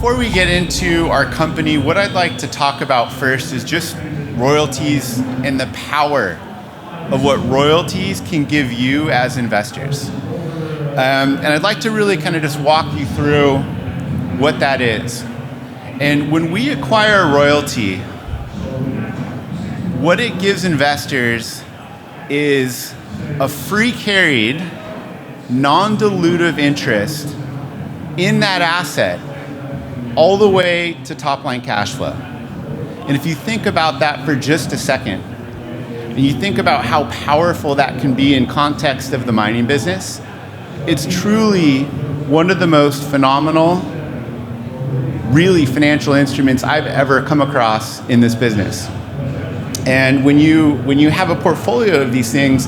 before we get into our company, what I'd like to talk about first is just royalties and the power of what royalties can give you as investors. And I'd like to really kind of just walk you through what that is. And when we acquire a royalty, what it gives investors is a free carried, non-dilutive interest in that asset all the way to top line cash flow. And if you think about that for just a second, and you think about how powerful that can be in context of the mining business, it's truly one of the most phenomenal, really financial instruments I've ever come across in this business. And when you have a portfolio of these things,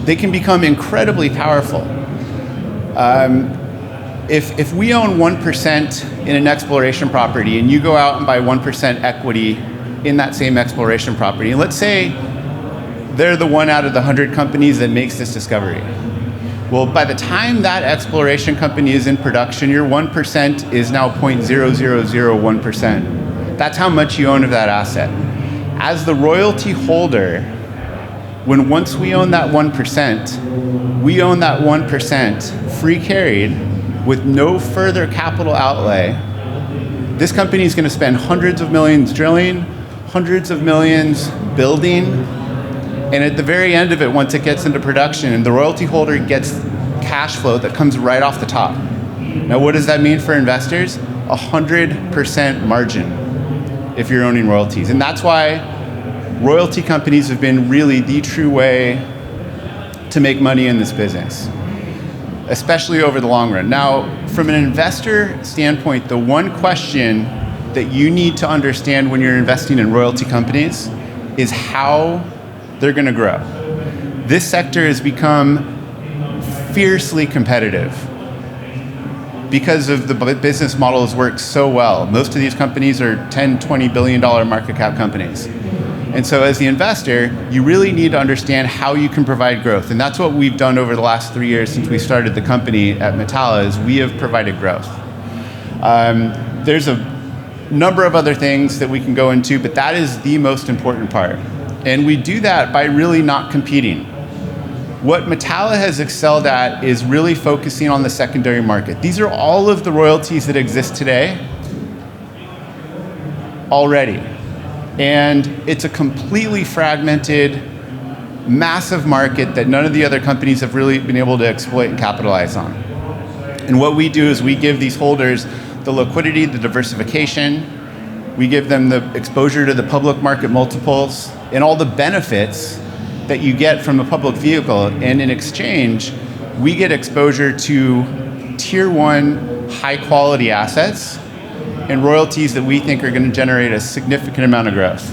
they can become incredibly powerful. If we own 1% in an exploration property and you go out and buy 1% equity in that same exploration property, and let's say they're the one out of the 100 companies that makes this discovery. Well, by the time that exploration company is in production, your 1% is now 0.0001%. That's how much you own of that asset. As the royalty holder, once we own that 1%, we own that 1% free carried with no further capital outlay. This company is going to spend hundreds of millions drilling, hundreds of millions building, and at the very end of it, once it gets into production, the royalty holder gets cash flow that comes right off the top. Now, what does that mean for investors? 100% margin if you're owning royalties. And that's why royalty companies have been really the true way to make money in this business, especially over the long run. Now, from an investor standpoint, the one question that you need to understand when you're investing in royalty companies is how they're going to grow. This sector has become fiercely competitive because of the business models work so well. Most of these companies are $10, $20 billion market cap companies. And so as the investor, you really need to understand how you can provide growth. And that's what we've done over the last 3 years since we started the company at Metalla, is we have provided growth. There's a number of other things that we can go into, but that is the most important part. And we do that by really not competing. What Metalla has excelled at is really focusing on the secondary market. These are all of the royalties that exist today already. And it's a completely fragmented, massive market that none of the other companies have really been able to exploit and capitalize on. And what we do is we give these holders the liquidity, the diversification, we give them the exposure to the public market multiples, and all the benefits that you get from a public vehicle. And in exchange, we get exposure to tier one, high quality assets and royalties that we think are going to generate a significant amount of growth.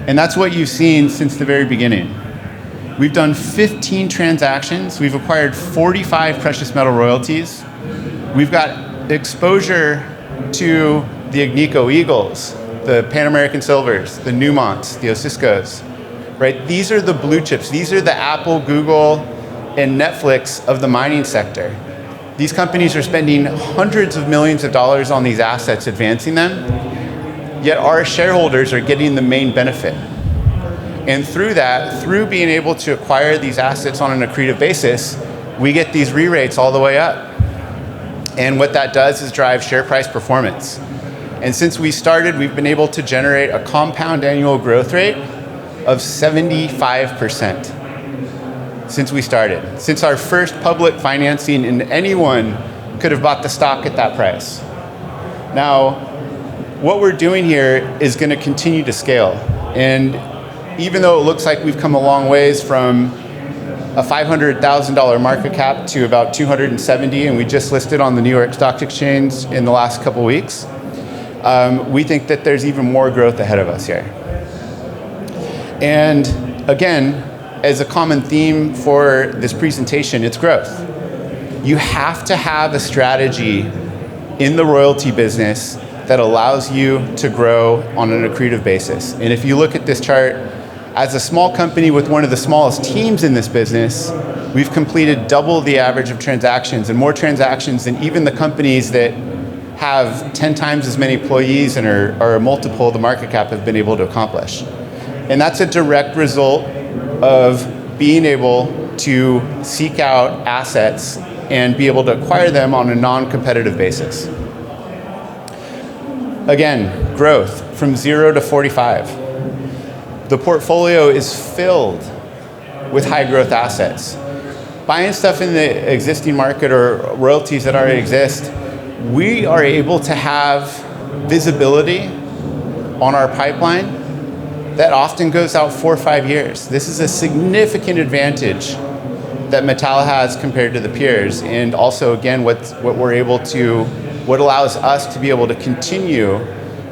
And that's what you've seen since the very beginning. We've done 15 transactions. We've acquired 45 precious metal royalties. We've got exposure to the Agnico Eagles, the Pan American Silvers, the Newmonts, the Osiskos, right? These are the blue chips. These are the Apple, Google, and Netflix of the mining sector. These companies are spending hundreds of millions of dollars on these assets, advancing them, yet our shareholders are getting the main benefit. And through that, through being able to acquire these assets on an accretive basis, we get these re-rates all the way up. And what that does is drive share price performance. And since we started, we've been able to generate a compound annual growth rate of 75%. Since we started. Since our first public financing, and anyone could have bought the stock at that price. Now, what we're doing here is going to continue to scale. And even though it looks like we've come a long ways from a $500,000 market cap to about 270, and we just listed on the New York Stock Exchange in the last couple weeks, we think that there's even more growth ahead of us here. And again, as a common theme for this presentation, it's growth. You have to have a strategy in the royalty business that allows you to grow on an accretive basis. And if you look at this chart, as a small company with one of the smallest teams in this business, we've completed double the average of transactions and more transactions than even the companies that have 10 times as many employees and are a multiple of the market cap have been able to accomplish. And that's a direct result of being able to seek out assets and be able to acquire them on a non-competitive basis. Again, growth from 0 to 45. The portfolio is filled with high growth assets. Buying stuff in the existing market or royalties that already exist, we are able to have visibility on our pipeline that often goes out 4 or 5 years. This is a significant advantage that Metalla has compared to the peers, and also again what allows us to be able to continue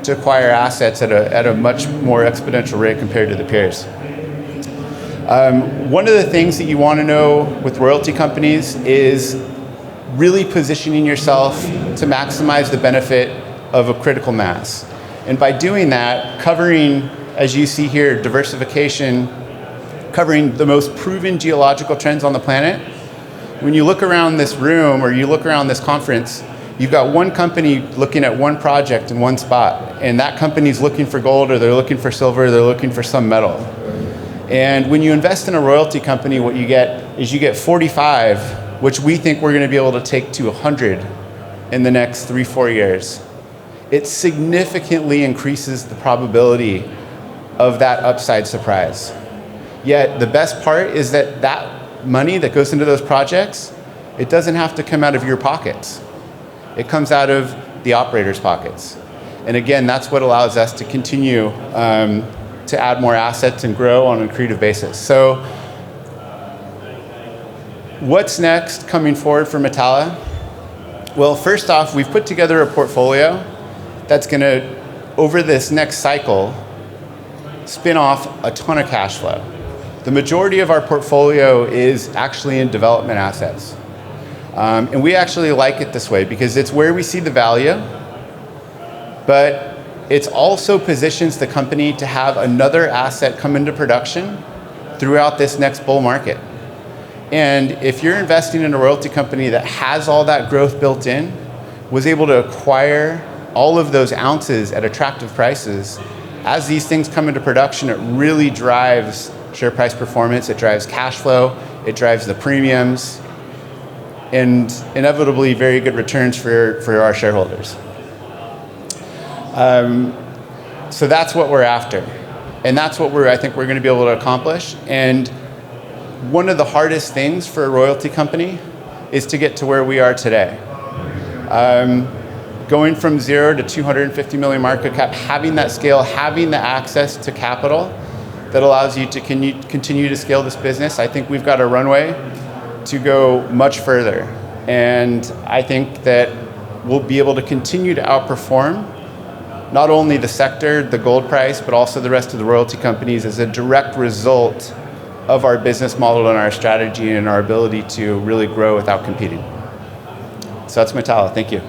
to acquire assets at a much more exponential rate compared to the peers. One of the things that you want to know with royalty companies is really positioning yourself to maximize the benefit of a critical mass. And by doing that, covering, as you see here, diversification, covering the most proven geological trends on the planet. When you look around this room or you look around this conference, you've got one company looking at one project in one spot, and that company's looking for gold, or they're looking for silver, or they're looking for some metal. And when you invest in a royalty company, what you get is you get 45, which we think we're going to be able to take to 100 in the next 3-4 years. It significantly increases the probability of that upside surprise. Yet the best part is that that money that goes into those projects, it doesn't have to come out of your pockets. It comes out of the operator's pockets. And again, that's what allows us to continue to add more assets and grow on an accretive basis. So what's next coming forward for Metalla? Well, first off, we've put together a portfolio that's going to, over this next cycle, spin off a ton of cash flow. The majority of our portfolio is actually in development assets. And we actually like it this way because it's where we see the value, but it also positions the company to have another asset come into production throughout this next bull market. And if you're investing in a royalty company that has all that growth built in, was able to acquire all of those ounces at attractive prices, as these things come into production, it really drives share price performance, it drives cash flow, it drives the premiums, and inevitably very good returns for our shareholders. So that's what we're after. And that's what I think we're going to be able to accomplish. And one of the hardest things for a royalty company is to get to where we are today. Going from 0 to 250 million market cap, having that scale, having the access to capital that allows you to continue to scale this business, I think we've got a runway to go much further. And I think that we'll be able to continue to outperform not only the sector, the gold price, but also the rest of the royalty companies as a direct result of our business model and our strategy and our ability to really grow without competing. So that's Metalla. Thank you.